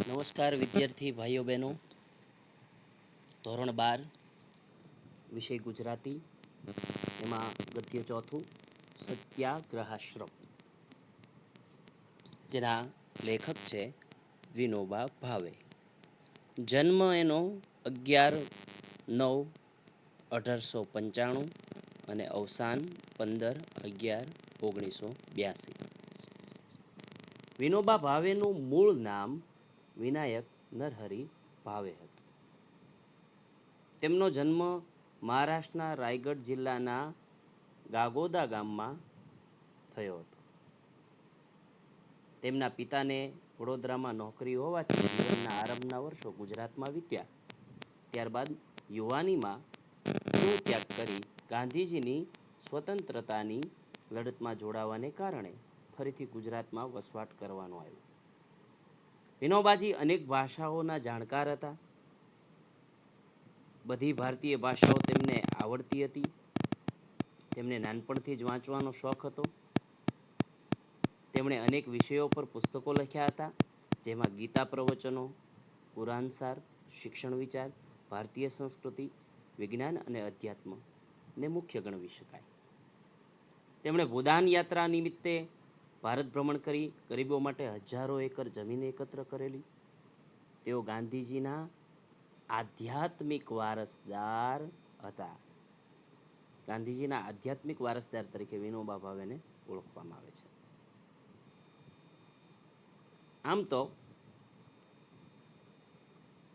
નમસ્કાર વિદ્યાર્થી ભાઈઓ બહેનો. ધોરણ 12 વિષય ગુજરાતી, એમાં ગદ્ય ચોથું સત્યાગ્રહાશ્રમ, જેના લેખક છે વિનોબા ભાવે. જન્મ એનો 11/9/1895 અને અવસાન 15/11/1982. વિનોબા ભાવેનું મૂળ નામ વિનાયક નરહરી ભાવે હતું. તેમનો જન્મ મહારાષ્ટ્રના રાયગઢ જિલ્લાના ગાગોદા ગામમાં થયો હતો. તેમના પિતાને વડોદરામાં નોકરી હોવાથી જીવનના આરંભના વર્ષો ગુજરાતમાં વીત્યા. ત્યારબાદ યુવાનીમાં ગૃહ ત્યાગ કરી ગાંધીજીની સ્વતંત્રતાની લડતમાં જોડાવાને કારણે ફરીથી ગુજરાતમાં વસવાટ કરવાનો આવ્યો. વિનોબાજી અનેક ભાષાઓના જાણકાર હતા. બધી ભારતીય ભાષાઓ તેમને આવડતી હતી. તેમને નાનપણથી જ વાંચવાનો શોખ હતો. તેમણે અનેક વિષયો પર પુસ્તકો લખ્યા હતા, જેમાં ગીતા પ્રવચનો, કુરાનસાર, શિક્ષણ વિચાર, ભારતીય સંસ્કૃતિ, વિજ્ઞાન અને અધ્યાત્મને મુખ્ય ગણવી શકાય. તેમણે ભૂદાન યાત્રા નિમિત્તે ભારત ભ્રમણ કરી ગરીબો માટે હજારો એકર જમીન એકત્ર કરેલી. તેઓ ગાંધીજીના આધ્યાત્મિક વારસદાર હતા. ગાંધીજીના આધ્યાત્મિક વારસદાર તરીકે વિનોબા ભાવેને ઓળખવામાં આવે છે. આમ તો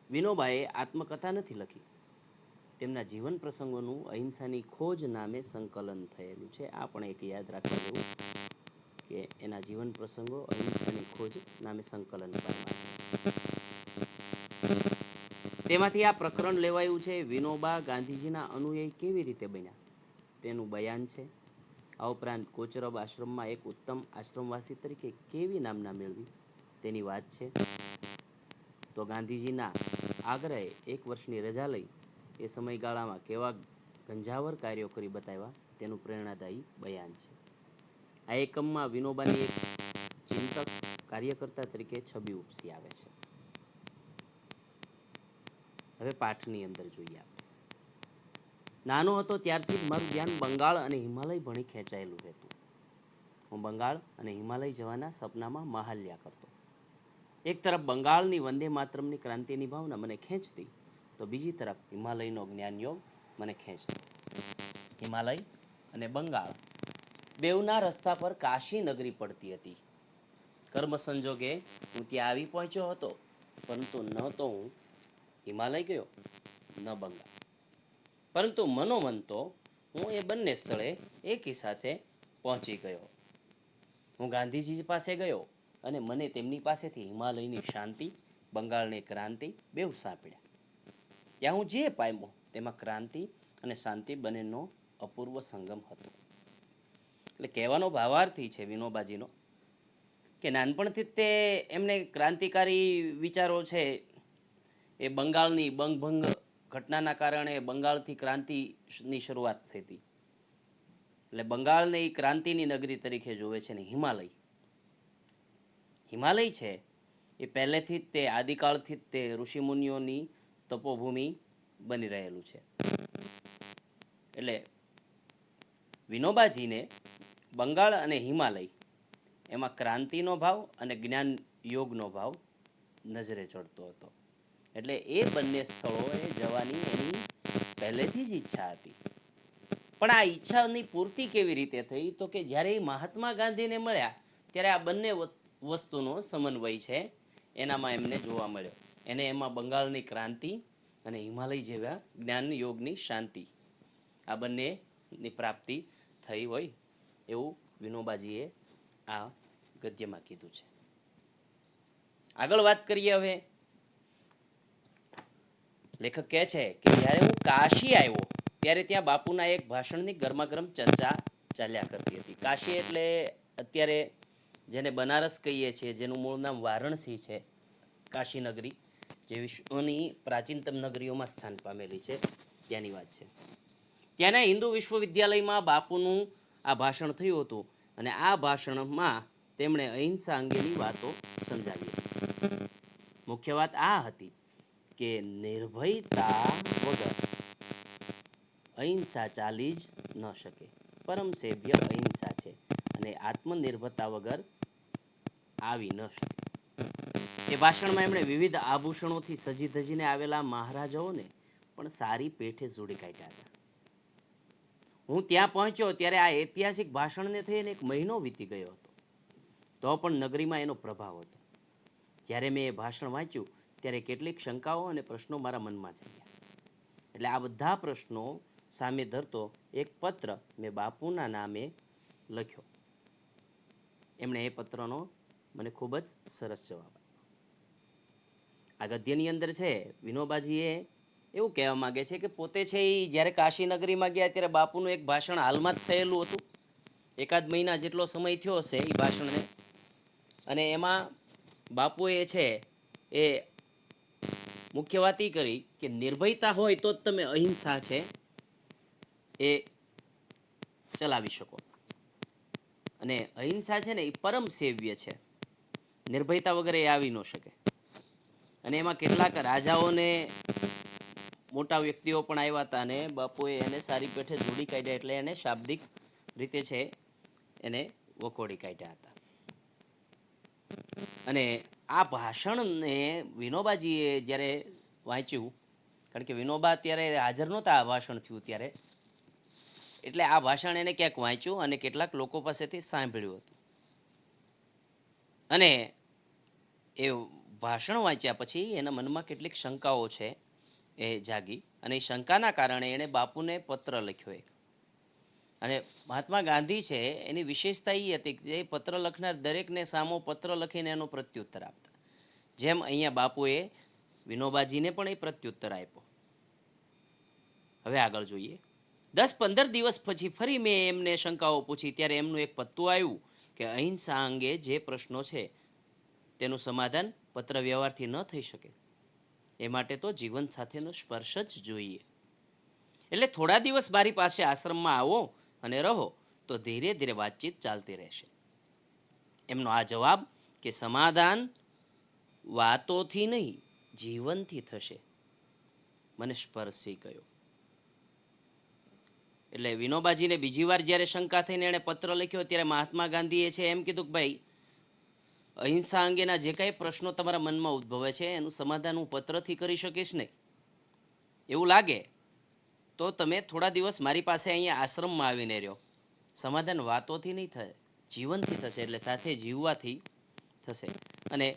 વિનોબાએ આત્મકથા નથી લખી. તેમના જીવન પ્રસંગોનું અહિંસાની ખોજ નામે સંકલન થયેલું છે. આ પણ એક યાદ રાખવા જેવું કે એના જીવન પ્રસંગો અહિંસાની ખોજ નામે સંકલન પામ્યા છે. તેમાંથી આ પ્રકરણ લેવાયું છે વિનોબા ગાંધીજીના અનુયાયી કેવી રીતે બન્યા તેનું બયાન છે. આ ઉપરાંત કોચરબ આશ્રમમાં એક ઉત્તમ આશ્રમવાસી તરીકે કેવી નામના મેળવી તેની વાત છે. તો ગાંધીજીના આગ્રહે 1 વર્ષની રજા લઈ એ સમયગાળામાં કેવા ગંજાવર કાર્યો કરી બતાવ્યા તેનું પ્રેરણાદાયી બયાન છે. આ એકમમાં વિનોબાની એક ચિંતક કાર્યકર્તા તરીકે છબી ઉપસી આવે છે. હવે પાઠની અંદર જોઈએ આપણે. નાનો હતો ત્યારથી જ મારું ધ્યાન બંગાળ અને હિમાલય ભણી ખેંચાયેલું હતું. હું બંગાળ અને હિમાલય જવાના સપનામાં મહાલ્યા કરતો. એક તરફ બંગાળની વંદે માતરમની ક્રાંતિની ભાવના મને ખેંચતી, તો બીજી તરફ હિમાલયનો જ્ઞાનયોગ મને ખેંચતો. હિમાલય અને બંગાળ બેઉના રસ્તા પર કાશી નગરી પડતી હતી. કર્મ સંજોગે હું ત્યાં આવી પહોંચ્યો હતો, પરંતુ ન તો હું હિમાલય ગયો ન બંગાળ. પરંતુ મનોમન તો હું એ બંને સ્થળે એકી સાથે પહોંચી ગયો. હું ગાંધીજી પાસે ગયો અને મને તેમની પાસેથી હિમાલયની શાંતિ, બંગાળની ક્રાંતિ બેઉ સાંપડ્યા. ત્યાં હું જે પામ્યો તેમાં ક્રાંતિ અને શાંતિ બંનેનો અપૂર્વ સંગમ હતો. એટલે કહેવાનો ભાવાર્થી છે વિનોબાજીનો કે નાનપણથી જ તે એમને ક્રાંતિકારી વિચારો છે એ બંગાળની બંગભંગ ઘટનાના કારણે બંગાળથી ક્રાંતિની શરૂઆત થઈ હતી. એટલે બંગાળને એ ક્રાંતિની નગરી તરીકે જોવે છે. ને હિમાલય છે એ પહેલેથી જ તે આદિકાળથી જ તે ઋષિમુનિઓની તપોભૂમિ બની રહેલું છે. એટલે વિનોબાજીને બંગાળ અને હિમાલય એમાં ક્રાંતિનો ભાવ અને જ્ઞાન યોગનો ભાવ નજરે ચડતો હતો. એટલે એ બંને સ્થળોએ જવાની એની પહેલેથી જ ઈચ્છા હતી. પણ આ ઈચ્છાની પૂર્તિ કેવી રીતે થઈ? તો કે જ્યારે એ મહાત્મા ગાંધીને મળ્યા ત્યારે આ બંને વસ્તુનો સમન્વય છે એનામાં એમને જોવા મળ્યો. એને એમાં બંગાળની ક્રાંતિ અને હિમાલય જેવા જ્ઞાન યોગની શાંતિ, આ બંનેની પ્રાપ્તિ થઈ હોય એવું વિનોબાજીએ આ ગદ્યમાં કીધું છે. આગળ વાત કરીએ. હવે લેખક કહે છે કે જ્યારે હું કાશી આવ્યો ત્યારે ત્યાં બાપુના એક ભાષણની ગરમાગરમ ચર્ચા ચાલ્યા કરતી હતી. કાશી એટલે અત્યારે જેને બનારસ કહીએ છીએ, જેનું મૂળ નામ વારાણસી છે, કાશી નગરી જે વિશ્વની પ્રાચીનતમ નગરીઓમાં સ્થાન પામેલી છે, ત્યાંની વાત છે. ત્યાંના હિન્દુ વિશ્વવિદ્યાલયમાં બાપુનું આ ભાષણ થયું હતું અને આ ભાષણમાં તેમણે અહિંસા અંગેની વાતો સમજાવી હતી. મુખ્ય વાત આ હતી કે નિર્ભયતા વગર અહિંસા ચાલી જ ન શકે. પરમ સેવ્ય અહિંસા છે અને આત્મનિર્ભરતા વગર આવી ન શકે. એ ભાષણમાં એમણે વિવિધ આભૂષણોથી સજી ધજીને આવેલા મહારાજાઓને પણ સારી પેઠે જોડી કાઢ્યા હતા. હું ત્યાં પહોંચ્યો ત્યારે આ ઐતિહાસિક ભાષણને થઈને 1 મહિનો વીતી ગયો હતો. તો પણ નગરીમાં એનો પ્રભાવ હતો. જ્યારે મેં એ ભાષણ વાંચ્યું ત્યારે કેટલીક શંકાઓ અને પ્રશ્નો મારા મનમાં જાગ્યા. એટલે આ બધા પ્રશ્નો સામે ધરતો એક પત્ર મેં બાપુના નામે લખ્યો. એમણે એ પત્રનો મને ખૂબ જ સરસ જવાબ આપ્યો. આ ગદ્યની અંદર છે વિનોબાજીએ એવું કહેવા માંગે છે કે પોતે છે એ જ્યારે કાશી નગરીમાં ગયા ત્યારે બાપુનું એક ભાષણ હાલમાં જ થયેલું હતું. 1 મહિના જેટલો સમય થયો હશે એ ભાષણને. અને એમાં બાપુએ છે એ મુખ્ય વાત એ કરી કે નિર્ભયતા હોય તો જ તમે અહિંસા છે એ ચલાવી શકો. અને અહિંસા છે ને એ પરમ સેવ્ય છે. નિર્ભયતા વગર એ આવી ન શકે. અને એમાં કેટલાક રાજાઓને મોટા વ્યક્તિઓ પણ આવ્યા હતા અને બાપુએ એને સારી પેઠે જોડી કાઢ્યા. એટલે એને શાબ્દિક રીતે છે એને વખોડી કાઢ્યા હતા. અને આ ભાષણને વિનોબાજીએ જ્યારે વાંચ્યું, કારણ કે વિનોબા ત્યારે હાજર નહોતા આ ભાષણ થયું ત્યારે, એટલે આ ભાષણ એને ક્યાંક વાંચ્યું અને કેટલાક લોકો પાસેથી સાંભળ્યું હતું. અને એ ભાષણ વાંચ્યા પછી એના મનમાં કેટલીક શંકાઓ છે એ જાગી. અને એ શંકાના કારણે એણે બાપુને પત્ર લખ્યો એક. અને મહાત્મા ગાંધી છે એની વિશેષતા એ હતી કે એ પત્ર લખનાર દરેકને સામો પત્ર લખીને એનો પ્રત્યુત્તર આપતા. જેમ અહીંયા બાપુએ વિનોબાજીને પણ એ પ્રત્યુત્તર આપ્યો. હવે આગળ જોઈએ. 10-15 દિવસ પછી ફરી મેં એમને શંકાઓ પૂછી ત્યારે એમનું એક પત્તું આવ્યું કે અહિંસા અંગે જે પ્રશ્નો છે તેનું સમાધાન પત્ર વ્યવહારથી ન થઈ શકે. એ માટે તો જીવન સાથેનો સ્પર્શ જ જોઈએ. એટલે થોડા દિવસ મારી પાસે આશ્રમમાં આવો અને રહો તો ધીરે ધીરે વાતચીત ચાલતી રહેશે. એમનો આ જવાબ કે સમાધાન વાતોથી નહીં જીવનથી થશે મને સ્પર્શી ગયો. એટલે વિનોબાજીને બીજી વાર જ્યારે શંકા થઈને એણે પત્ર લખ્યો ત્યારે મહાત્મા ગાંધીએ છે એમ કીધું કે ભાઈ અહિંસા અંગેના જે કાંઈ પ્રશ્નો તમારા મનમાં ઉદ્ભવે છે એનું સમાધાન હું પત્રથી કરી શકીશ નહીં. એવું લાગે તો તમે થોડા દિવસ મારી પાસે અહીંયા આશ્રમમાં આવીને રહ્યો. સમાધાન વાતોથી નહીં થાય જીવનથી થશે. એટલે સાથે જીવવાથી થશે. અને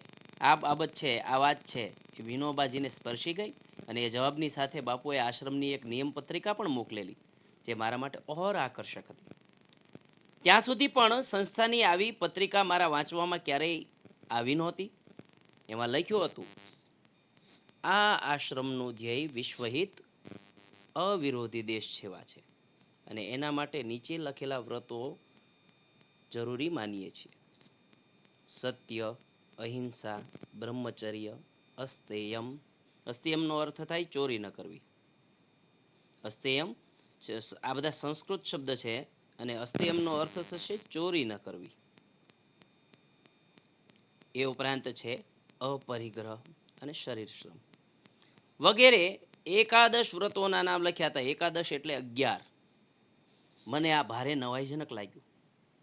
આ બાબત છે, આ વાત છે એ વિનોબાજીને સ્પર્શી ગઈ. અને એ જવાબની સાથે બાપુએ આશ્રમની એક નિયમ પત્રિકા પણ મોકલેલી જે મારા માટે ઓર આકર્ષક હતી. ત્યાં સુધી પણ સંસ્થાની આવી પત્રિકા મારા વાંચવામાં ક્યારેય આવી નહોતી. એમાં લખ્યું હતું, આ આશ્રમનું ધ્યેય વિશ્વહિત અવિરોધી દેશ સેવા છે અને એના માટે નીચે લખેલા વ્રતો જરૂરી માનીએ છીએ. સત્ય, અહિંસા, બ્રહ્મચર્ય, અસ્તેયમ. અસ્તેયમનો અર્થ થાય ચોરી ન કરવી. અસ્તેયમ આ બધા સંસ્કૃત શબ્દ છે અને અસ્તેયમનો અર્થ થશે ચોરી ન કરવી. એ ઉપરાંત છે અપરિગ્રહ અને શરીર શ્રમ વગેરે 11 વ્રતોના નામ લખ્યા હતા. 11 એટલે 11. મને આ ભારે નવાઈજનક લાગ્યું.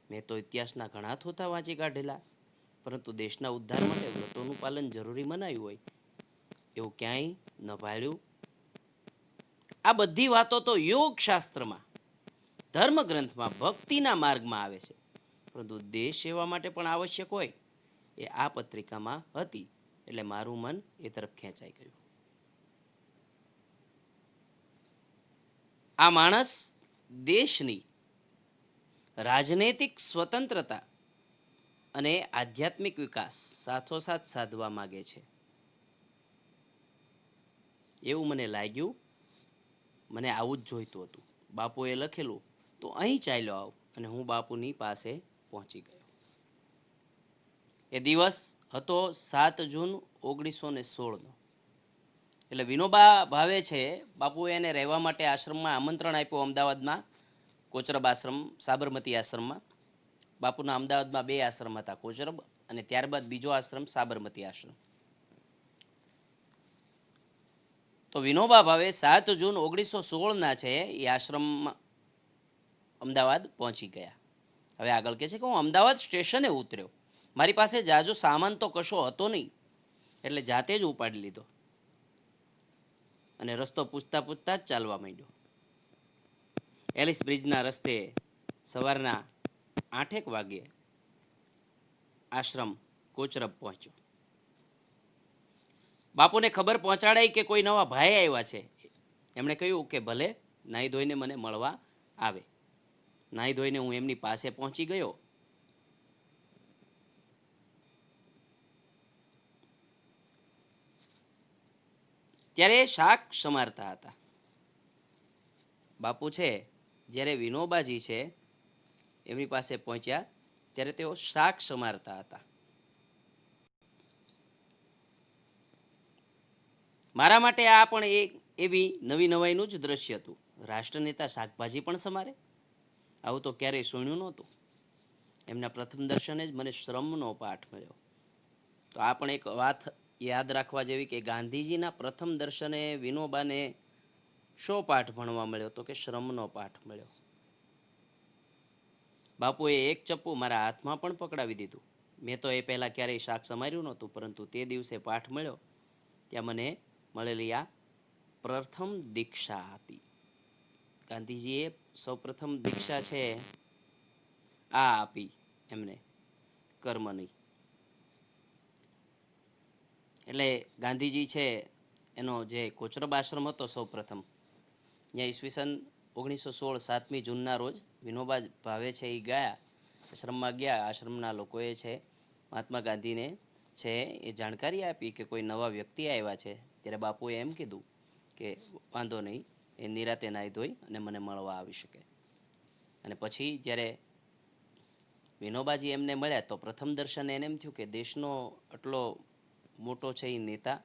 મેં તો ઇતિહાસના ઘણા થોથા વાંચી કાઢેલા, પરંતુ દેશના ઉદ્ધાર માટે વ્રતોનું પાલન જરૂરી મનાયું હોય એવું ક્યાંય ન ભાળ્યું. આ બધી વાતો તો યોગ શાસ્ત્રમાં, ધર્મગ્રંથમાં, ભક્તિના માર્ગમાં આવે છે, પરંતુ દેશ સેવા માટે પણ આવશ્યક હોય એ આ પત્રિકામાં હતી. એટલે મારું મન એ તરફ ખેંચાઈ ગયું. આ માણસ દેશની રાજનૈતિક સ્વતંત્રતા અને આધ્યાત્મિક વિકાસ સાથોસાથ સાધવા માંગે છે એવું મને લાગ્યું. મને આવું જ જોઈતું હતું. બાપુએ લખેલું તો અહીં ચાલ્યો આવ અને હું બાપુની પાસે પહોંચી ગયો. એ દિવસ હતો 7 જૂન 1916નો. એટલે વિનોબા ભાવે છે બાપુએ એને રહેવા માટે આશ્રમમાં આમંત્રણ આપ્યું અમદાવાદમાં, કોચરબ આશ્રમ, સાબરમતી આશ્રમમાં. બાપુના અમદાવાદમાં 2 આશ્રમ હતા, કોચરબ અને ત્યારબાદ બીજો આશ્રમ સાબરમતી આશ્રમ. તો વિનોબા ભાવે 7 જૂન 1916ના છે એ આશ્રમમાં અમદાવાદ પહોંચી ગયા. હવે આગળ કહે છે કે હું અમદાવાદ સ્ટેશને ઉતર્યો. મારી પાસે જાજો સામાન તો કશો હતો નહીં, એટલે જાતે જ ઉપાડી લીધો અને રસ્તો પૂછતા પૂછતા જ ચાલવા માંડ્યો. એલિસ બ્રિજના રસ્તે સવારના 8 વાગ્યે આશ્રમ કોચરબ પહોંચ્યો. બાપુને ખબર પહોંચાડાઈ કે કોઈ નવા ભાઈ આવ્યા છે. એમણે કહ્યું કે ભલે નાહી ધોઈને મને મળવા આવે. નાહી ધોઈને હું એમની પાસે પહોંચી ગયો. ત્યારે શાક સમારતા હતા. બાપુ છે જ્યારે વિનોબાજી છે એમની પાસે પહોંચ્યા ત્યારે તેઓ શાક સમારતા હતા. મારા માટે આ પણ એક એવી નવી નવાઈનું જ દ્રશ્ય હતું. રાષ્ટ્રનેતા શાકભાજી પણ સમારે, આવું તો ક્યારેય સુણ્યું નહોતું. એમના પ્રથમ દર્શને જ મને શ્રમનો પાઠ મળ્યો. તો આ પણ એક વાત યાદ રાખવા જેવી કે ગાંધીજીના પ્રથમ દર્શને વિનોબાને શો પાઠ ભણવા મળ્યો તો કે શ્રમનો પાઠ મળ્યો. બાપુએ એક ચપ્પુ મારા હાથમાં પણ પકડાવી દીધું. મેં તો એ પહેલા ક્યારેય શાક સમાર્યું નહોતું, પરંતુ તે દિવસે પાઠ મળ્યો ત્યાં મને મળેલી આ પ્રથમ દીક્ષા હતી. ગાંધીજીએ સૌપ્રથમ દીક્ષા છે આ આપી એમને, કર્મની. એટલે ગાંધીજી છે એનો જે કોચરબ આશ્રમ હતો સૌપ્રથમ, ત્યાં ઈસવીસન 1916 7મી જૂનના રોજ વિનોબા ભાવે છે એ ગયા, આશ્રમમાં ગયા. આશ્રમના લોકોએ છે મહાત્મા ગાંધીને છે એ જાણકારી આપી કે કોઈ નવા વ્યક્તિ આવ્યા છે. ત્યારે બાપુએ એમ કીધું કે વાંધો નહીં, એ નિરાતે નાહી ધોઈ અને મને મળવા આવી શકે. અને પછી જ્યારે વિનોબાજી એમને મળ્યા તો પ્રથમ દર્શને એને એમ થયું કે દેશનો આટલો મોટો છે એ નેતા,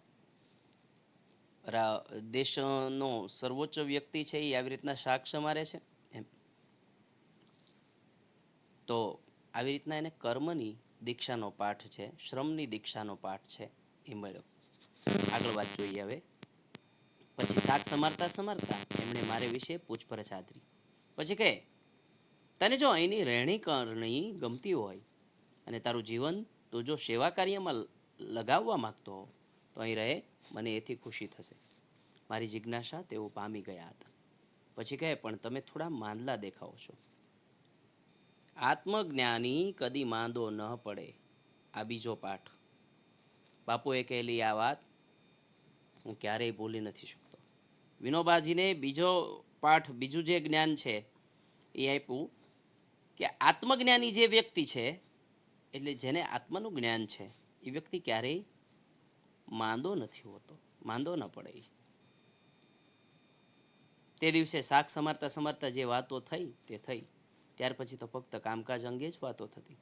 દેશનો સર્વોચ્ચ વ્યક્તિ છે એ આવી રીતના શાક સમારે છે એમ. તો આવી રીતના એને કર્મની દીક્ષાનો પાઠ છે, શ્રમની દીક્ષાનો પાઠ છે એ મળ્યો. આગળ વાત જોઈએ હવે. પછી શાક સમારતા સમારતા એમણે મારે વિશે પૂછપરછ આદરી. પછી કહે, તને જો અહીંની રહેણી કરણી ગમતી હોય અને તારું જીવન તું જો સેવા કાર્યમાં લગાવવા માંગતો હો તો અહીં રહે, મને એથી ખુશી થશે. મારી જિજ્ઞાસા તેઓ પામી ગયા હતા. પછી કહે, પણ તમે થોડા માંદલા દેખાઓ છો. આત્મજ્ઞાની કદી માંદો ન પડે, આ બીજો પાઠ. બાપુએ કહેલી આ વાત હું ક્યારેય ભૂલી નથી શકતો. વિનોબાજીને બીજો પાઠ, બીજું જે જ્ઞાન છે એ આપ્યું કે આત્મજ્ઞાની જે વ્યક્તિ છે, એટલે જેને આત્માનું જ્ઞાન છે, એ વ્યક્તિ ક્યારેય માંદો નથી હોતો, માંદો ન પડે. તે દિવસે શાક સમારતા સમારતા જે વાતો થઈ તે થઈ. ત્યાર પછી તો ફક્ત કામકાજ અંગે જ વાતો થતી.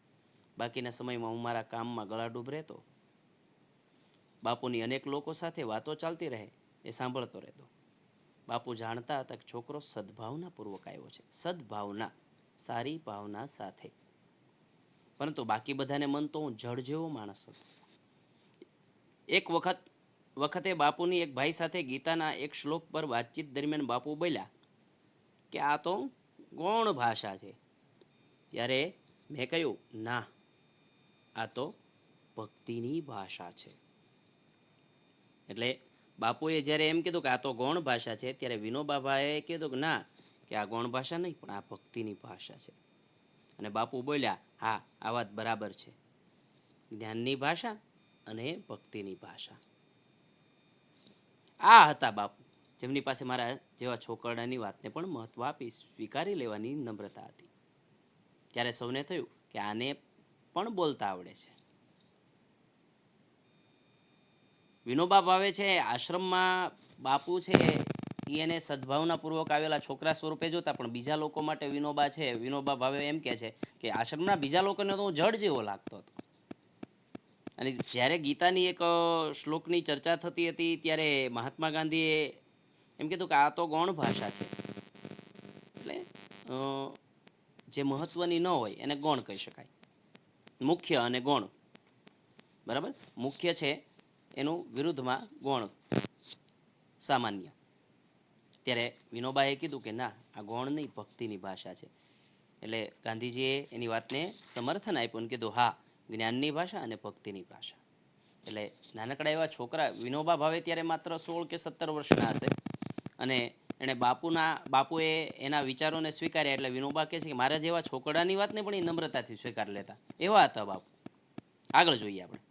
બાકીના સમયમાં હું મારા કામમાં ગળાડૂબ રહેતો. બાપુની અનેક લોકો સાથે વાતો ચાલતી રહે એ સાંભળતો રહેતો. બાપુ જાણતા હતા કે છોકરો સદભાવના પૂર્વક આવ્યો છે, સદભાવના, સારી ભાવના સાથે. પરંતુ બાકી બધાને મન તો હું જળ જેવો માણસ હતો. એક વખતે બાપુની એક ભાઈ સાથે ગીતાના એક શ્લોક પર વાતચીત દરમિયાન બાપુ બોલ્યા કે આ તો ગૌણ ભાષા છે. ત્યારે મેં કહ્યું, ના, આ તો ભક્તિની ભાષા છે. એટલે બાપુએ જ્યારે એમ કીધું કે આ તો ગૌણ ભાષા છે, ત્યારે વિનોબાભાઈએ કીધું કે ના, કે આ ગૌણ ભાષા નહીં, પણ આ ભક્તિની ભાષા છે. અને બાપુ બોલ્યા, હા, આ વાત બરાબર છે, જ્ઞાનની ભાષા અને ભક્તિની ભાષા. આ હતા બાપુ, જેમની પાસે મારા જેવા છોકરડાની વાતને પણ મહત્વ આપી સ્વીકારી લેવાની નમ્રતા હતી. ત્યારે સૌને થયું કે આને પણ બોલતા આવડે છે. વિનોબા ભાવે છે આશ્રમમાં બાપુ છે એને સદભાવનાપૂર્વક આવેલા છોકરા સ્વરૂપે જોતા, પણ બીજા લોકો માટે વિનોબા છે, વિનોબા ભાવે એમ કહે છે કે આશ્રમના બીજા લોકોને તો હું જડ જેવો લાગતો હતો. અને જ્યારે ગીતાની એક શ્લોકની ચર્ચા થતી હતી ત્યારે મહાત્મા ગાંધીએ એમ કીધું કે આ તો ગૌણ ભાષા છે. એટલે જે મહત્વની ન હોય એને ગૌણ કહી શકાય. મુખ્ય અને ગૌણ, બરાબર? મુખ્ય છે એનું વિરુદ્ધમાં ગૌણ. સામાન્ય. ત્યારે વિનોબાએ કીધું કે ના, આ ગૌણ નહીં, ભક્તિની ભાષા છે. એટલે ગાંધીજીએ એની વાતને સમર્થન આપ્યું અને કીધું હા, જ્ઞાનની ભાષા અને ભક્તિની ભાષા. એટલે નાનકડા એવા છોકરા, વિનોબા ભાવે ત્યારે માત્ર 16 કે 17 વર્ષના હશે, અને એણે બાપુએ એના વિચારોને સ્વીકાર્યા. એટલે વિનોબા કહે છે કે મારા જેવા છોકરાની વાતને પણ એ નમ્રતાથી સ્વીકાર લેતા, એવા હતા બાપુ. આગળ જોઈએ આપણે.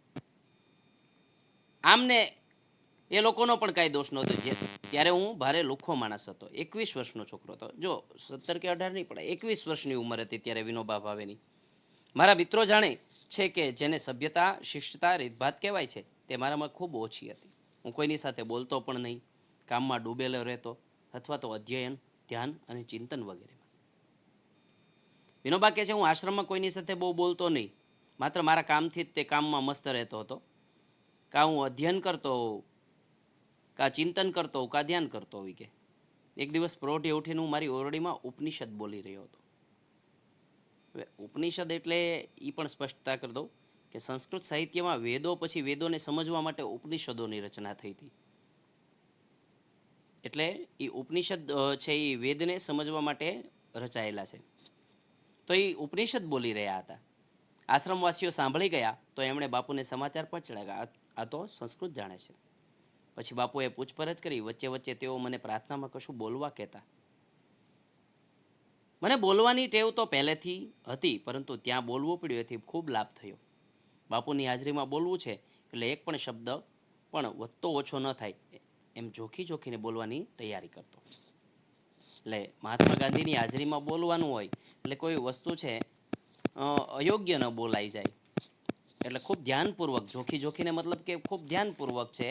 આમને એ લોકોનો પણ કાંઈ દોષ નહોતો. ત્યારે હું ભારે લુખ્ખો માણસ હતો, 21 વર્ષનો છોકરો હતો. જો 17 કે 18 નહીં, પણ 21 વર્ષની ઉંમર હતી ત્યારે વિનોબા ભાવેની. મારા મિત્રો જાણે છે કે જેને સભ્યતા, શિષ્ટતા, રીતભાત કહેવાય છે, તે મારામાં ખૂબ ઓછી હતી. હું કોઈની સાથે બોલતો પણ નહીં, કામમાં ડૂબેલો રહેતો, અથવા તો અધ્યયન, ધ્યાન અને ચિંતન વગેરેમાં. વિનોબા કહે છે હું આશ્રમમાં કોઈની સાથે બહુ બોલતો નહીં, માત્ર મારા કામથી જ તે કામમાં મસ્ત રહેતો હતો. કાં હું અધ્યયન કરતો હોઉં, કાં ચિંતન કરતો હોઉં, કાં ધ્યાન કરતો હોય. કે એક દિવસ પ્રૌઢે ઉઠીને હું મારી ઓરડીમાં ઉપનિષદ બોલી રહ્યો હતો. હવે ઉપનિષદ એટલે એ પણ સ્પષ્ટતા કરી દઉં કે સંસ્કૃત સાહિત્યમાં વેદો પછી વેદોને સમજવા માટે ઉપનિષદોની રચના થઈ હતી. એટલે એ ઉપનિષદ છે એ વેદને સમજવા માટે રચાયેલા છે. તો એ ઉપનિષદ બોલી રહ્યા હતા. આશ્રમવાસીઓ સાંભળી ગયા તો એમણે બાપુને સમાચાર પહોંચાડ્યા, આ તો સંસ્કૃત જાણે છે. પછી બાપુએ પૂછપરછ કરી. વચ્ચે વચ્ચે તેઓ મને પ્રાર્થનામાં કશું બોલવા કહેતા. મને બોલવાની ટેવ તો પહેલેથી હતી, પરંતુ ત્યાં બોલવું પડ્યું એથી ખૂબ લાભ થયો. બાપુની હાજરીમાં બોલવું છે એટલે એક પણ શબ્દ પણ વધતો ઓછો ન થાય એમ જોખીને બોલવાની તૈયારી કરતો. એટલે મહાત્મા ગાંધીની હાજરીમાં બોલવાનું હોય એટલે કોઈ વસ્તુ છે અયોગ્ય ન બોલાઈ જાય, એટલે ખૂબ ધ્યાનપૂર્વક, જોખીને મતલબ કે ખૂબ ધ્યાનપૂર્વક છે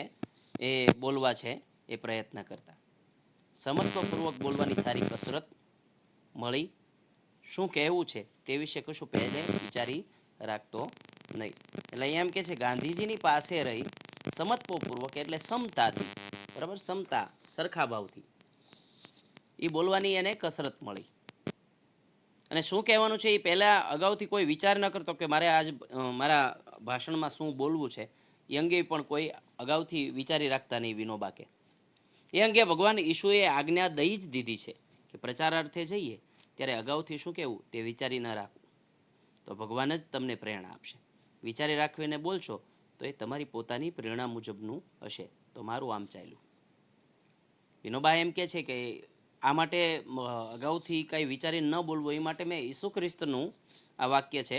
એ બોલવા છે એ પ્રયત્ન કરતા. સમત્વપૂર્વક બોલવાની સારી કસરત મળી. શું કહેવું છે તે વિશે કશું પહેલે વિચારી રાખતો નહીં. એટલે એમ કે છે ગાંધીજીની પાસે રહી સમત્વપૂર્વક એટલે સમતાથી, બરાબર, સમતા, સરખા ભાવથી એ બોલવાની એને કસરત મળી. અને શું કહેવાનું છે એ પહેલા અગાઉથી કોઈ વિચાર ન કરતો કે મારે આજ મારા ભાષણમાં શું બોલવું છે, એ અંગે પણ કોઈ અગાઉથી વિચારી રાખતા નહીં વિનોબા. કે એ અંગે ભગવાન ઈશુએ આજ્ઞા દઈ જ દીધી છે કે પ્રચારાર્થે જઈએ ત્યારે અગાઉથી શું કહેવું તે વિચારી ન રાખવું, તો ભગવાન જ તમને પ્રેરણા આપશે. વિચારી રાખવીને બોલશો તો એ તમારી પોતાની પ્રેરણા મુજબનું હશે. તો મારું આમ ચાલ્યું. વિનોબા એમ કે છે કે આ માટે અગાઉથી કંઈ વિચારી ન બોલવું, એ માટે મેં ઈસુ ખ્રિસ્તનું આ વાક્ય છે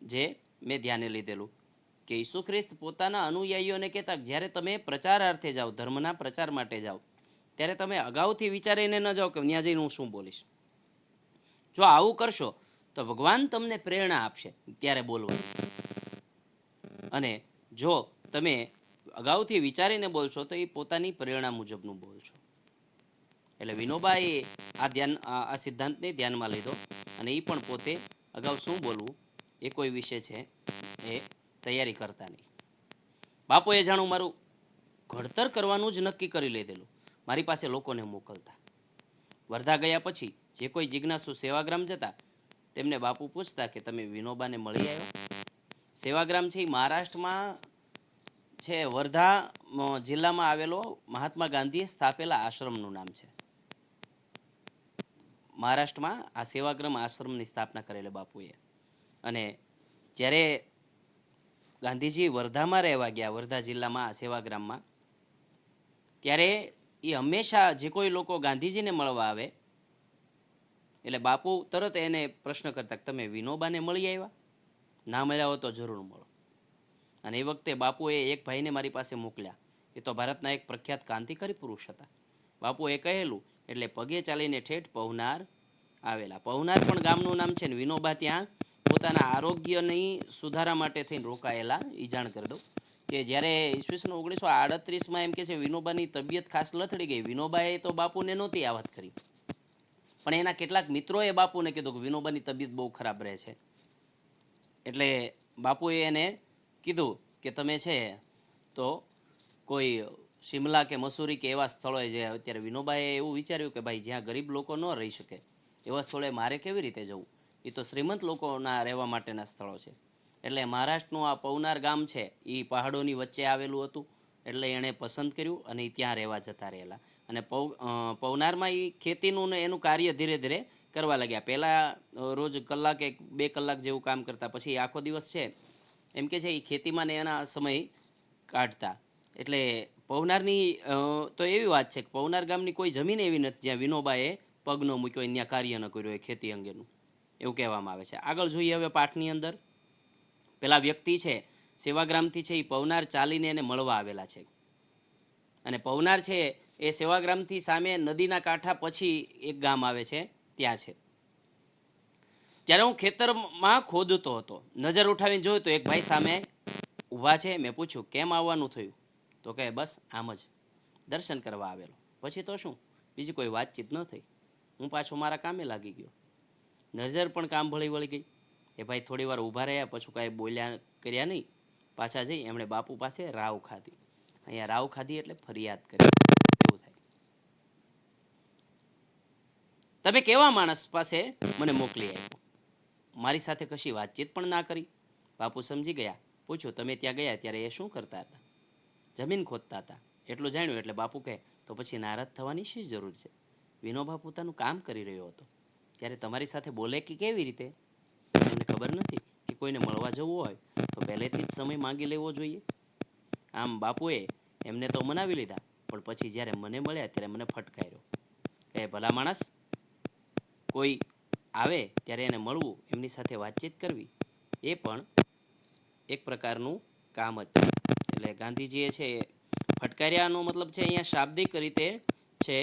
જે મેં ધ્યાને લીધેલું કે ઈસુ ખ્રિસ્ત પોતાના અનુયાયીઓને કહેતા જ્યારે તમે પ્રચારાર્થે જાઓ, ધર્મના પ્રચાર માટે જાઓ, ત્યારે તમે અગાઉથી વિચારીને ન જાઓ કે ત્યાં જઈને હું શું બોલીશ. જો આવું કરશો તો ભગવાન તમને પ્રેરણા આપશે ત્યારે બોલવાની. અને જો તમે અગાઉથી વિચારીને બોલશો તો એ પોતાની પ્રેરણા મુજબનું બોલશો. એટલે વિનોબાએ આ સિદ્ધાંતને ધ્યાનમાં લીધો અને એ પણ પોતે અગાઉ શું બોલવું એ કોઈ વિશે છે એ તૈયારી કરતા નહીં. બાપુએ જાણું મારું ઘડતર કરવાનું જ નક્કી કરી લીધેલું. મારી પાસે લોકોને મોકલતા. વર્ધા ગયા પછી જે કોઈ જિજ્ઞાસુ સેવાગ્રામ જતા તેમને બાપુ પૂછતા કે તમે વિનોબાને મળી આવ્યા? સેવાગ્રામ છે એ મહારાષ્ટ્રમાં છે, વર્ધા જિલ્લામાં આવેલો મહાત્મા ગાંધીએ સ્થાપેલા આશ્રમનું નામ છે. મહારાષ્ટ્રમાં આ સેવાગ્રામ આશ્રમની સ્થાપના કરેલી બાપુએ. અને જ્યારે ગાંધીજી વર્ધામાં રહેવા ગયા, વર્ધા જિલ્લામાં સેવાગ્રામમાં, ત્યારે એ હંમેશા જે કોઈ લોકો ગાંધીજીને મળવા આવે એટલે બાપુ તરત એને પ્રશ્ન કરતા તમે વિનોબાને મળી આવ્યા? ના મળ્યા હોય તો જરૂર મળો. અને એ વખતે બાપુએ એક ભાઈને મારી પાસે મોકલ્યા. એ તો ભારતના એક પ્રખ્યાત ક્રાંતિકારી પુરુષ હતા. બાપુએ કહેલું એટલે પગે ચાલીને ઠેઠ પવનાર આવેલા. પવનાર પણ ગામનું નામ છે ને વિનોબા ત્યાં પોતાના આરોગ્યની સુધારા માટે થઈને રોકાયેલા. એ જાણ કરી દઉં કે જ્યારે ઈસવીસન 1938માં એમ કે છે વિનોબાની તબિયત ખાસ લથડી ગઈ. વિનોબાએ તો બાપુને નહોતી આ વાત કરી, પણ એના કેટલાક મિત્રોએ બાપુને કીધું કે વિનોબાની તબિયત બહુ ખરાબ રહે છે. એટલે બાપુએ એને કીધું કે તમે છે તો કોઈ શિમલા કે મસૂરી કે એવા સ્થળોએ જે અત્યારે વિનોબાએ એવું વિચાર્યું કે ભાઈ જ્યાં ગરીબ લોકો ન રહી શકે એવા સ્થળે મારે કેવી રીતે જવું, એ તો શ્રીમંત લોકોના રહેવા માટેના સ્થળો છે. એટલે મહારાષ્ટ્રનું આ પવનાર ગામ છે એ પહાડોની વચ્ચે આવેલું હતું એટલે એણે પસંદ કર્યું અને ઈ ત્યાં રહેવા જતા રહેલા. અને પવનારમાં એ ખેતીનું ને એનું કાર્ય ધીરે ધીરે કરવા લાગ્યા. પહેલાં રોજ કલાક 1-2 કલાક જેવું કામ કરતા, પછી આખો દિવસ છે એમ કે છે એ ખેતીમાં ને એના સમય કાઢતા. એટલે પવનારની તો એવી વાત છે કે પવનાર ગામની કોઈ જમીન એવી નથી જ્યાં વિનોબાએ પગ ન મૂક્યો હોય, ત્યાં કાર્ય ન કર્યું હોય ખેતી અંગેનું, એવું કહેવામાં આવે છે. આગળ જોઈએ હવે પાઠની અંદર. પેલા વ્યક્તિ છે સેવાગ્રામથી છે એ પવનાર ચાલીને એને મળવા આવેલા છે. અને પવનાર છે એ સેવાગ્રામથી સામે નદીના કાંઠા પછી એક ગામ આવે છે, ત્યાં છે. ત્યારે હું ખેતરમાં ખોદતો હતો, નજર ઉઠાવીને જોયું તો એક ભાઈ સામે ઊભા છે. મેં પૂછ્યું કેમ આવવાનું થયું? તો કહે બસ આમ જ દર્શન કરવા આવેલો. પછી તો શું, બીજી કોઈ વાતચીત ન થઈ. હું પાછો મારા કામે લાગી ગયો. નજર પણ કામ ભળી વળી ગઈ. એ ભાઈ થોડી વાર ઊભા રહ્યા, પછી કાંઈ બોલ્યા કર્યા નહીં. પાછા જઈ એમણે બાપુ પાસે રાવ ખાધી. અહીંયા રાવ ખાધી એટલે ફરિયાદ કરી એવું થાય. તમે કેવા માણસ પાસે મને મોકલી આપ્યો, મારી સાથે કશી વાતચીત પણ ના કરી. બાપુ સમજી ગયા. પૂછ્યું તમે ત્યાં ગયા ત્યારે એ શું કરતા હતા? જમીન ખોદતા હતા, એટલું જાણ્યું. એટલે બાપુ કહે તો પછી નારાજ થવાની શી જરૂર છે? વિનોબા પોતાનું કામ કરી રહ્યો હતો ત્યારે તમારી સાથે બોલે કે કેવી રીતે? તમને ખબર નથી કે કોઈને મળવા જવું હોય તો પહેલેથી જ સમય માંગી લેવો જોઈએ? આમ બાપુએ એમને તો મનાવી લીધા, પણ પછી જ્યારે મને મળ્યા ત્યારે મને ફટકાર્યો. કહે ભલા માણસ, કોઈ આવે ત્યારે એને મળવું, એમની સાથે વાતચીત કરવી, એ પણ એક પ્રકારનું કામ જ છે. એટલે ગાંધીજીએ છે ફટકાર્યાનો મતલબ છે અહીંયા શાબ્દિક રીતે છે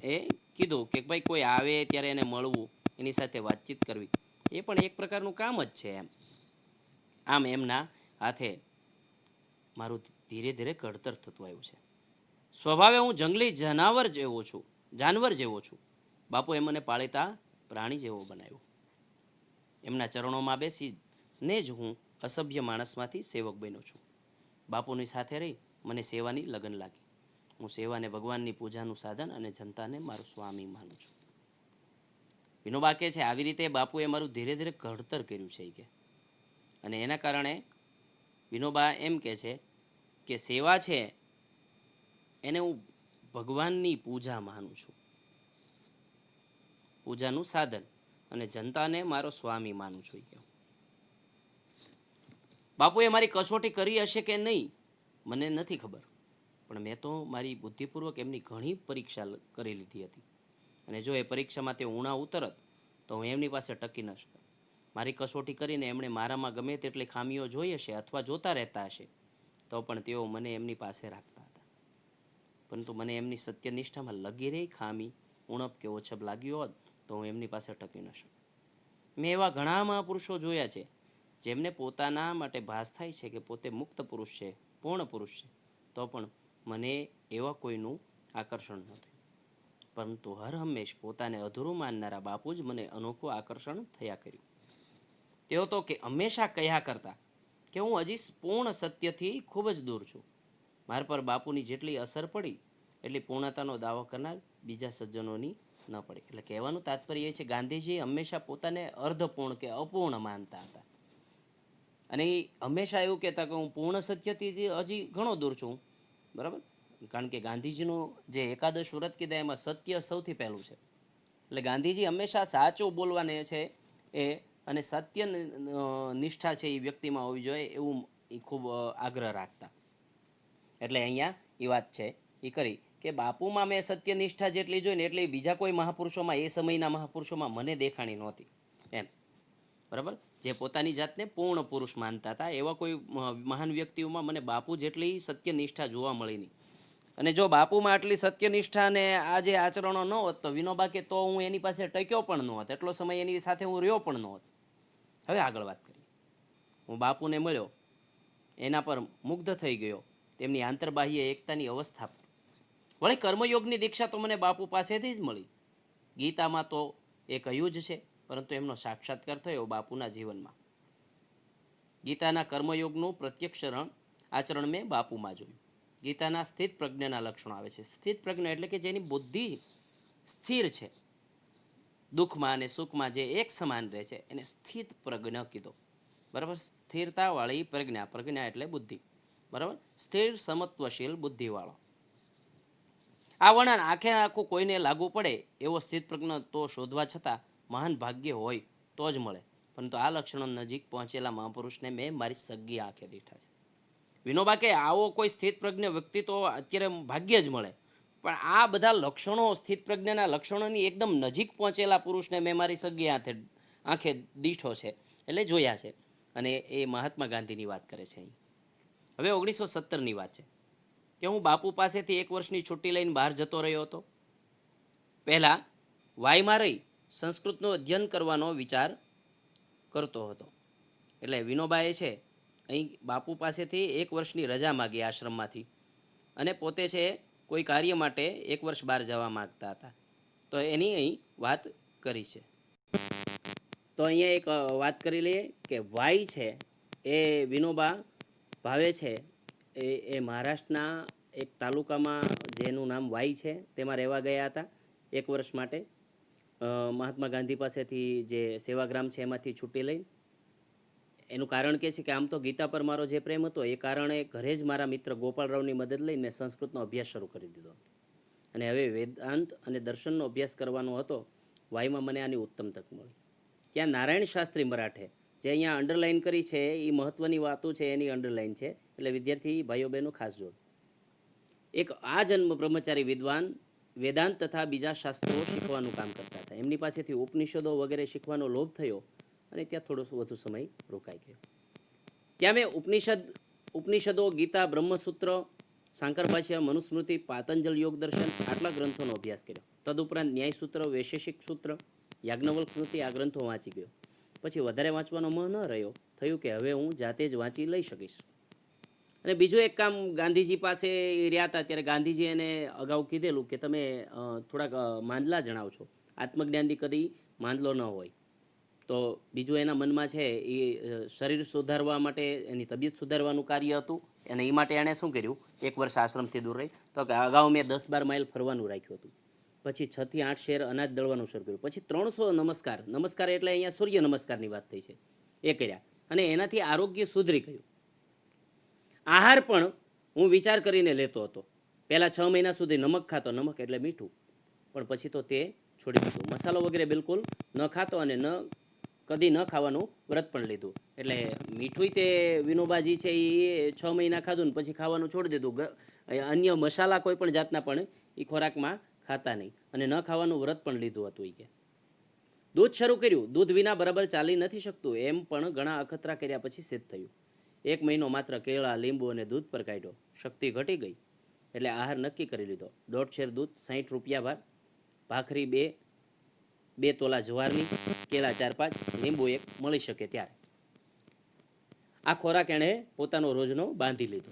એ કીધું કે ભાઈ કોઈ આવે ત્યારે એને મળવું, એની સાથે વાતચીત કરવી, એ પણ એક પ્રકારનું કામ જ છે એમ. આમ એમના હાથે મારું ધીરે ધીરે ઘડતર થતું આવ્યું છે. સ્વભાવે હું જંગલી જાનવર જેવો છું. બાપુએ મને પાળીતા પ્રાણી જેવો બનાવ્યો. એમના ચરણોમાં બેસીને જ હું અસભ્ય માણસમાંથી સેવક બન્યો છું. બાપુની સાથે રહી મને સેવાની લગન લાગી. હું સેવાને ભગવાનની પૂજાનું સાધન અને જનતાને મારું સ્વામી માનું છું. વિનોબા કહે છે આવી રીતે બાપુએ મારું ધીરે ધીરે ઘડતર કર્યું છે કે, અને એના કારણે વિનોબા એમ કહે છે કે સેવા છે એને હું ભગવાનની પૂજા માનું છું, પૂજાનું સાધન, અને જનતાને મારો સ્વામી માનું છું. બાપુએ મારી કસોટી કરી હશે કે નહીં મને નથી ખબર, પણ મેં તો મારી બુદ્ધિપૂર્વક એમની ઘણી પરીક્ષા કરી લીધી હતી. અને જો એ પરીક્ષામાં તે ઉણા ઉતરત તો હું એમની પાસે ટકી ન શકત. મારી કસોટી કરીને એમણે મારામાં ગમે તેટલી ખામીઓ જોઈ હશે અથવા જોતા રહેતા હશે, તો પણ તેઓ મને એમની પાસે રાખતા હતા. પરંતુ મને એમની સત્યનિષ્ઠામાં લગીરેય ખામી, ઉણપ કે ઓછપ લાગ્યો હોત તો હું એમની પાસે ટકી ન શકત. મેં એવા ઘણા મહાપુરુષો જોયા છે જેમને પોતાના માટે ભાસ થાય છે કે પોતે મુક્ત પુરુષ છે, પૂર્ણ પુરુષ છે, તો પણ મને એવા કોઈનું આકર્ષણ ન થયું. પરંતુ હર હંમેશ પોતાને અધૂરું માનનારા બાપુ જ મને અનોખું આકર્ષણ થયા કર્યું. તેઓ તો કે હંમેશા કહ્યા કરતા કે હું હજી પૂર્ણ સત્યથી ખૂબ જ દૂર છું. મારા પર બાપુની જેટલી અસર પડી એટલી પૂર્ણતાનો દાવો કરનાર બીજા સજ્જનોની ન પડી. એટલે કહેવાનું તાત્પર્ય એ છે ગાંધીજી હંમેશા પોતાને અર્ધપૂર્ણ કે અપૂર્ણ માનતા હતા. અને એ હંમેશા એવું કહેતા કે હું પૂર્ણ સત્યથી હજી ઘણો દૂર છું. બરાબર? કારણ કે ગાંધીજીનું જે એકાદશ વ્રત કીધા એમાં સત્ય સૌથી પહેલું છે. એટલે ગાંધીજી હંમેશા સાચું બોલવાને છે એ, અને સત્ય નિષ્ઠા છે એ વ્યક્તિમાં હોવી જોઈએ એવું એ ખૂબ આગ્રહ રાખતા. એટલે અહીંયા એ વાત છે એ કરી કે બાપુમાં મેં સત્યનિષ્ઠા જેટલી જોઈ ને એટલી બીજા કોઈ મહાપુરુષોમાં, એ સમયના મહાપુરુષોમાં મને દેખાણી નહોતી એમ. બરાબર? જે પોતાની જાતને પૂર્ણ પુરુષ માનતા હતા એવા કોઈ મહાન વ્યક્તિઓમાં મને બાપુ જેટલી સત્યનિષ્ઠા જોવા મળી નહીં. અને જો બાપુમાં આટલી સત્યનિષ્ઠા અને આ જે આચરણો ન હોત તો વિનોબા કે તો હું એની પાસે ટક્યો પણ ન હોત, એટલો સમય એની સાથે હું રહ્યો પણ ન હોત. હવે આગળ વાત કરીએ. હું બાપુને મળ્યો, એના પર મુગ્ધ થઈ ગયો, તેમની આંતરબાહ્ય એકતાની અવસ્થા પર. વળી કર્મયોગની દીક્ષા તો મને બાપુ પાસેથી જ મળી. ગીતામાં તો એ કહ્યું જ છે, પરંતુ એમનો સાક્ષાત્કાર થયો બાપુના જીવનમાં. ગીતાના કર્મયોગનું પ્રત્યક્ષ આચરણ મેં બાપુમાં જોયું. ગીતાના સ્થિત પ્રજ્ઞાના લક્ષણો આવે છે. સ્થિત પ્રજ્ઞા એટલે કે જેની બુદ્ધિ સ્થિર છે, દુઃખમાં અને સુખમાં જે એક સમાન રહે છે એને સ્થિત પ્રજ્ઞ કીધો. બરાબર? સ્થિરતાવાળી પ્રજ્ઞા, પ્રજ્ઞા એટલે બુદ્ધિ. બરાબર, સ્થિર સમત્વશીલ બુદ્ધિવાળો. આ વર્ણન આખે આખું કોઈને લાગુ પડે એવો સ્થિતપ્રજ્ઞ તો શોધવા છતાં મહાન ભાગ્ય હોય તો જ મળે. પરંતુ આ લક્ષણો નજીક પહોંચેલા મહાપુરુષને મેં મારી સગી આંખે દીઠા છે. વિનોબા કે આવો કોઈ સ્થિતપ્રજ્ઞ વ્યક્તિ તો અત્યારે ભાગ્ય જ મળે, પણ આ બધા લક્ષણો, સ્થિતપ્રજ્ઞના લક્ષણોની એકદમ નજીક પહોંચેલા પુરુષને મેં મારી સગી આંખે દીઠો છે, એટલે જોયા છે. અને એ મહાત્મા ગાંધીની વાત કરે છે અહીં. હવે 1917ની વાત છે કે હું બાપુ પાસેથી 1 વર્ષની છુટ્ટી લઈને બહાર જતો રહ્યો હતો. પહેલા વાયમાં રહી સંસ્કૃતનું અધ્યયન કરવાનો વિચાર કરતો હતો. એટલે વિનોબાએ છે અહીં બાપુ પાસેથી 1 વર્ષની રજા માગી આશ્રમમાંથી, અને પોતે છે કોઈ કાર્ય માટે 1 વર્ષ બહાર જવા માંગતા હતા. તો એની અહીં વાત કરી છે. તો અહીંયા એક વાત કરી લઈએ કે વાય છે એ વિનોબા ભાવે છે એ મહારાષ્ટ્રના એક તાલુકામાં જેનું નામ વાઈ છે તેમાં રહેવા ગયા હતા 1 વર્ષ માટે. મહાત્મા ગાંધી પાસેથી જે સેવાગ્રામ છે એમાંથી છૂટી લઈ. એનું કારણ કે છે કે આમ તો ગીતા પર મારો જે પ્રેમ હતો એ કારણે ઘરે જ મારા મિત્ર ગોપાલરાવની મદદ લઈને સંસ્કૃતનો અભ્યાસ શરૂ કરી દીધો. અને હવે વેદાંત અને દર્શનનો અભ્યાસ કરવાનો હતો. વાયમાં મને આની ઉત્તમ તક મળી. ત્યાં નારાયણ શાસ્ત્રી મરાઠે, જે અહીંયા અંડરલાઈન કરી છે એ મહત્વની વાતો છે એની અંડરલાઈન છે, એટલે વિદ્યાર્થી ભાઈઓ બહેનો ખાસ જોડો. એક આ જન્મ બ્રહ્મચારી વિદ્વાન વેદાંત તથા બીજા શાસ્ત્રો શીખવાનું કામ કરતા હતા. એમની પાસેથી ઉપનિષદો વગેરે શીખવાનો લોભ થયો અને ત્યાં થોડો વધુ સમય રોકાઈ ગયો. ત્યાં મેં ઉપનિષદો, ગીતા, બ્રહ્મસૂત્ર, શાંકર ભાષ્ય, મનુસ્મૃતિ, પાતંજલ યોગ દર્શન આટલા ગ્રંથોનો અભ્યાસ કર્યો. તદુપરાંત ન્યાયસૂત્ર, વૈશેષિક સૂત્ર, યાજ્ઞવલ્ક સ્મૃતિ આ ગ્રંથો વાંચી ગયો. પછી વધારે વાંચવાનો મન ન રહ્યો. થયું કે હવે હું જાતે જ વાંચી લઈ શકીશ. અને બીજું એક કામ, ગાંધીજી પાસે રહ્યા હતા ત્યારે ગાંધીજી એને અગાઉ કીધેલું કે તમે થોડાક માંદલા જણાવશો, આત્મજ્ઞાનથી કદી માંદલો ન હોય. તો બીજું એના મનમાં છે એ શરીર સુધારવા માટે, એની તબિયત સુધારવાનું કાર્ય હતું, અને એ માટે એણે શું કર્યું, 1 વર્ષ આશ્રમથી દૂર રહી. તો કે અગાઉ મેં 10-12 માઇલ ફરવાનું રાખ્યું હતું. પછી 6 થી 8 શેર અનાજ દળવાનું શરૂ કર્યું. પછી 300 નમસ્કાર એટલે અહીંયા સૂર્ય નમસ્કારની વાત થઈ છે એ કર્યા, અને એનાથી આરોગ્ય સુધરી ગયું. આહાર પણ હું વિચાર કરીને લેતો હતો. પહેલા 6 મહિના સુધી નમક ખાતો, નમક એટલે મીઠું, પણ પછી તો તે છોડી દીધું. મસાલો વગેરે બિલકુલ ન ખાતો, અને કદી ન ખાવાનું વ્રત પણ લીધું. એટલે મીઠું તે વિનોબાજી છે એ 6 મહિના ખાધું ને પછી ખાવાનું છોડી દીધું. અન્ય મસાલા કોઈ પણ જાતના પણ એ ખોરાકમાં ખાતા નહીં, અને ન ખાવાનું વ્રત પણ લીધું હતું. એ કે દૂધ શરૂ કર્યું. દૂધ વિના બરાબર ચાલી નથી શકતું, એમ પણ ઘણા અખતરા કર્યા પછી સિદ્ધ થયું. 1 મહિનો માત્ર કેળા, લીંબુ અને દૂધ પર કાઢ્યો. શક્તિ ઘટી ગઈ એટલે આહાર નક્કી કરી લીધો. 1.5 શેર દૂધ, 60 રૂપિયા ભાર, ભાખરી 2 તોલા જવારની, કેળા 4-5, લીંબુ 1 મળી શકે ત્યારે. આ ખોરાક એણે પોતાનો રોજનો બાંધી લીધો.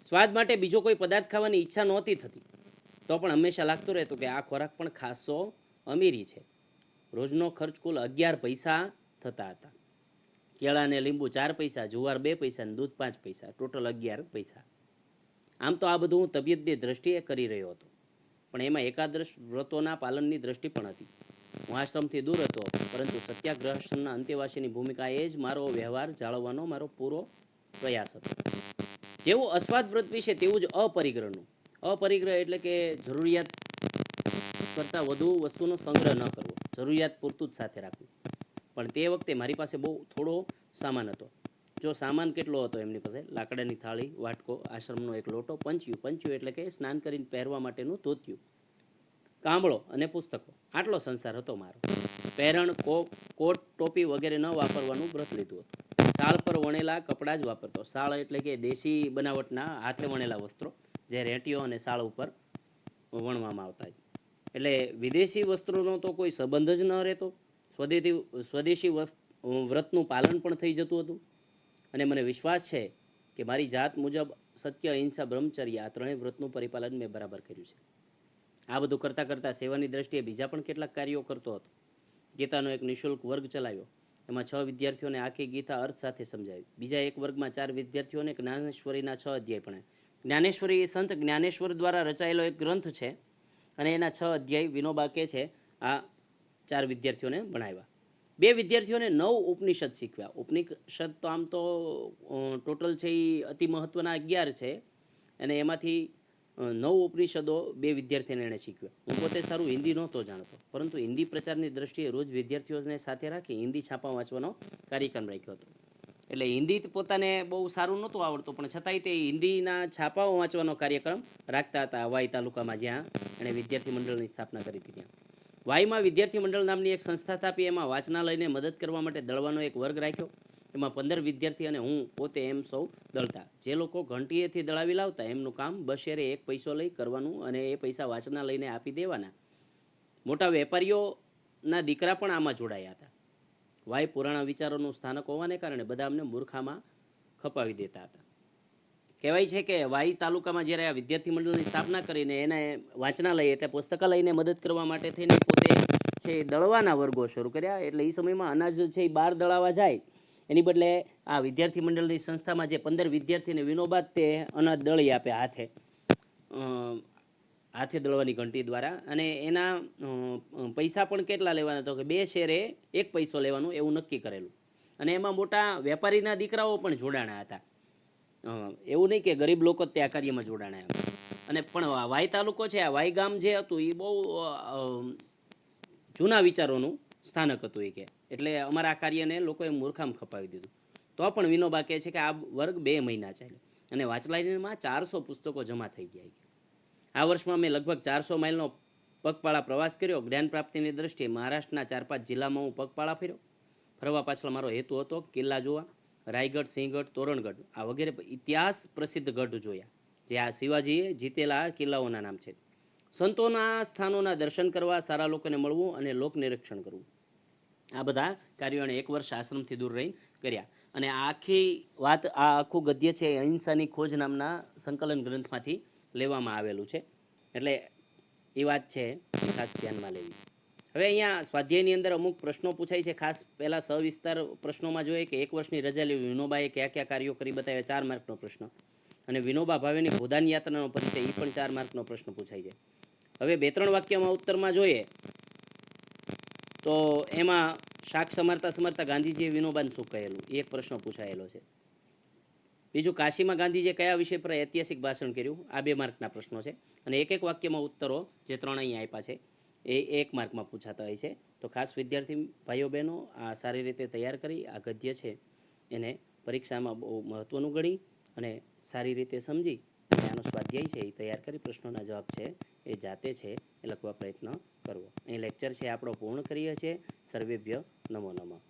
સ્વાદ માટે બીજો કોઈ પદાર્થ ખાવાની ઈચ્છા નહોતી થતી, તો પણ હંમેશા લાગતું રહેતું કે આ ખોરાક પણ ખાસો અમીરી છે. રોજનો ખર્ચ કુલ 11 પૈસા થતા હતા. કેળા અને લીંબુ 4 પૈસા, જુવાર 2 પૈસા અને દૂધ 5 પૈસા, ટોટલ 11 પૈસા. આમ તો આ બધું હું તબિયતની દ્રષ્ટિએ કરી રહ્યો હતો, પણ એમાં એકાદશ વ્રતોના પાલનની દ્રષ્ટિ પણ હતી. હું આશ્રમથી દૂર હતો, પરંતુ સત્યાગ્રહના અંતેવાસીની ભૂમિકાએ જ મારો વ્યવહાર જાળવવાનો મારો પૂરો પ્રયાસ હતો. જેવું અસ્વાદ વ્રત વિશે તેવું જ અપરિગ્રહનું. અપરિગ્રહ એટલે કે જરૂરિયાત કરતાં વધુ વસ્તુનો સંગ્રહ ન કરવો, જરૂરિયાત પૂરતું જ સાથે રાખવું. પણ તે વખતે મારી પાસે બહુ થોડો સામાન હતો. જો સામાન કેટલો હતો એમની પાસે, લાકડાની થાળી, વાટકો, આશ્રમનો એક લોટો, પંચ્યું એટલે કે સ્નાન કરીને પહેરવા માટેનું ધોતિયું, કાંબળો અને પુસ્તકો, આટલો સંસાર હતો મારો. પહેરણ, કોટ, ટોપી વગેરે ન વાપરવાનું વ્રત લીધું હતું. સાળ પર વણેલા કપડાં જ વાપરતો. સાળ એટલે કે દેશી બનાવટના હાથે વણેલા વસ્ત્રો, જે રેટીઓ અને સાળ ઉપર વણવામાં આવતા. એટલે વિદેશી વસ્ત્રોનો તો કોઈ સંબંધ જ ન રહેતો. સ્વદેશી વ્રતનું પાલન પણ થઈ જતું હતું. અને મને વિશ્વાસ છે કે મારી જાત મુજબ સત્ય, અહિંસા, બ્રહ્મચર્ય આ ત્રણેય વ્રતનું પરિપાલન મેં બરાબર કર્યું છે. આ બધું કરતાં કરતાં સેવાની દ્રષ્ટિએ બીજા પણ કેટલાક કાર્યો કરતો હતો. ગીતાનો એક નિઃશુલ્ક વર્ગ ચલાવ્યો. એમાં 6 વિદ્યાર્થીઓને આખી ગીતા અર્થ સાથે સમજાવી. બીજા એક વર્ગમાં 4 વિદ્યાર્થીઓને જ્ઞાનેશ્વરીના 6 અધ્યાય ભણાય. જ્ઞાનેશ્વરી એ સંત જ્ઞાનેશ્વર દ્વારા રચાયેલો એક ગ્રંથ છે, અને એના 6 અધ્યાય વિનોબા કે છે આ 4 વિદ્યાર્થીઓને ભણાવ્યા. બે વિદ્યાર્થીઓને 9 ઉપનિષદ શીખવ્યા. ઉપનિષદ તો આમ તો ટોટલ છે એ અતિ મહત્વના 11 છે, અને એમાંથી 9 ઉપનિષદો બે વિદ્યાર્થીને એણે શીખવ્યા. હું પોતે સારું હિન્દી નહોતો જાણતો, પરંતુ હિન્દી પ્રચારની દ્રષ્ટિએ રોજ વિદ્યાર્થીઓને સાથે રાખી હિન્દી છાપા વાંચવાનો કાર્યક્રમ રાખ્યો હતો. એટલે હિન્દી પોતાને બહુ સારું નહોતું આવડતું, પણ છતાંય તે હિન્દીના છાપાઓ વાંચવાનો કાર્યક્રમ રાખતા હતા વાઈ તાલુકામાં, જ્યાં એણે વિદ્યાર્થી મંડળની સ્થાપના કરી હતી. ત્યાં વાઈમાં વિદ્યાર્થી મંડળ નામની એક સંસ્થા સ્થાપી. એમાં વાંચનાલયને મદદ કરવા માટે દળવાનો એક વર્ગ રાખ્યો. એમાં 15 વિદ્યાર્થી અને હું પોતે એમ સૌ દળતા. જે લોકો ઘંટીએથી દળાવી લાવતા એમનું કામ બશેરે 1 પૈસો લઈ કરવાનું, અને એ પૈસા વાંચનાલયને આપી દેવાના. મોટા વેપારીઓના દીકરા પણ આમાં જોડાયા હતા. વાય પુરાણા વિચારોનું સ્થાનક હોવાને કારણે બધા અમને મૂર્ખામાં ખપાવી દેતા હતા. કહેવાય છે કે વાઈ તાલુકામાં જ્યારે આ વિદ્યાર્થી મંડળની સ્થાપના કરીને એને વાંચનાલય એટલે પુસ્તકાલયને મદદ કરવા માટે થઈને પોતે છે દળવાના વર્ગો શરૂ કર્યા. એટલે એ સમયમાં અનાજ છે એ બહાર દળાવા જાય એની બદલે આ વિદ્યાર્થી મંડળની સંસ્થામાં જે 15 વિદ્યાર્થીને વિનોબા તે અનાજ દળી આપે હાથે દળવાની ઘંટી દ્વારા. અને એના પૈસા પણ કેટલા લેવાના, તો કે 2 શેરે 1 પૈસો લેવાનું એવું નક્કી કરેલું. અને એમાં મોટા વેપારીના દીકરાઓ પણ જોડાણા હતા. એવું નહીં કે ગરીબ લોકો તે આ કાર્યમાં જોડાણા. અને પણ વાઈ તાલુકો છે, આ વાઈ ગામ જે હતું એ બહુ જૂના વિચારોનું સ્થાનક હતું. એ કે એટલે અમારા આ કાર્યને લોકોએ મૂર્ખામ ખપાવી દીધું. તો પણ વિનોબા કહે છે કે આ વર્ગ 2 મહિના ચાલ્યો અને વાંચનાલયમાં 400 પુસ્તકો જમા થઈ ગયા. આ વર્ષમાં મેં લગભગ 400 માઇલનો પગપાળા પ્રવાસ કર્યો. જ્ઞાન પ્રાપ્તિની દ્રષ્ટિએ મહારાષ્ટ્રના 4-5 જિલ્લામાં હું પગપાળા ફર્યો. ફરવા પાછળ મારો હેતુ હતો કિલ્લા જોવા. રાયગઢ, સિંહગઢ, તોરણગઢ આ વગેરે ઇતિહાસ પ્રસિદ્ધ ગઢ જોયા, જે આ શિવાજીએ જીતેલા કિલ્લાઓના નામ છે. સંતોના સ્થાનોના દર્શન કરવા, સારા લોકોને મળવું અને લોક નિરીક્ષણ કરવું, આ બધા કાર્યો એણે 1 વર્ષ આશ્રમથી દૂર રહીને કર્યા. અને આખી વાત, આ આખું ગદ્ય છે એ અહિંસાની ખોજ નામના સંકલન ગ્રંથમાંથી લેવામાં આવેલું છે. એટલે એ વાત છે ખાસ ધ્યાનમાં લેવી. હવે અહીંયા સ્વાધ્યાયની અંદર અમુક પ્રશ્નો પૂછાય છે. ખાસ પહેલાં સવિસ્તાર પ્રશ્નોમાં જોઈએ કે 1 વર્ષની રજા લેવી, વિનોબાએ કયા કયા કાર્યો કરી બતાવ્યા, 4 માર્કનો પ્રશ્ન. અને વિનોબા ભાવેની ભોદાન યાત્રાનો પરિચય, એ પણ 4 માર્કનો પ્રશ્ન પૂછાય છે. હવે 2-3 વાક્યમાં ઉત્તરમાં જોઈએ તો એમાં શાક સમારતા સમારતા ગાંધીજીએ વિનોબાને શું કહેલું, એ એક પ્રશ્ન પૂછાયેલો છે. બીજું, કાશીમાં ગાંધીજીએ કયા વિષય પર ઐતિહાસિક ભાષણ કર્યું, આ 2 માર્કના પ્રશ્નો છે. અને એક વાક્યમાં ઉત્તરો, જે 3 અહીંયા આપ્યા છે, એ 1 માર્કમાં પૂછાતા હોય છે. તો ખાસ વિદ્યાર્થી ભાઈઓ બહેનો આ સારી રીતે તૈયાર કરી આ ગદ્ય છે એને પરીક્ષામાં બહુ મહત્ત્વનું ગણી અને સારી રીતે સમજી અને આનો સ્વાધ્યાય છે એ તૈયાર કરી પ્રશ્નોના જવાબ છે એ જાતે છે એ લખવા પ્રયત્ન કરવો. અહીં લેક્ચર છે આપણો પૂર્ણ કરીએ છીએ. સર્વેભ્ય નમો નમઃ.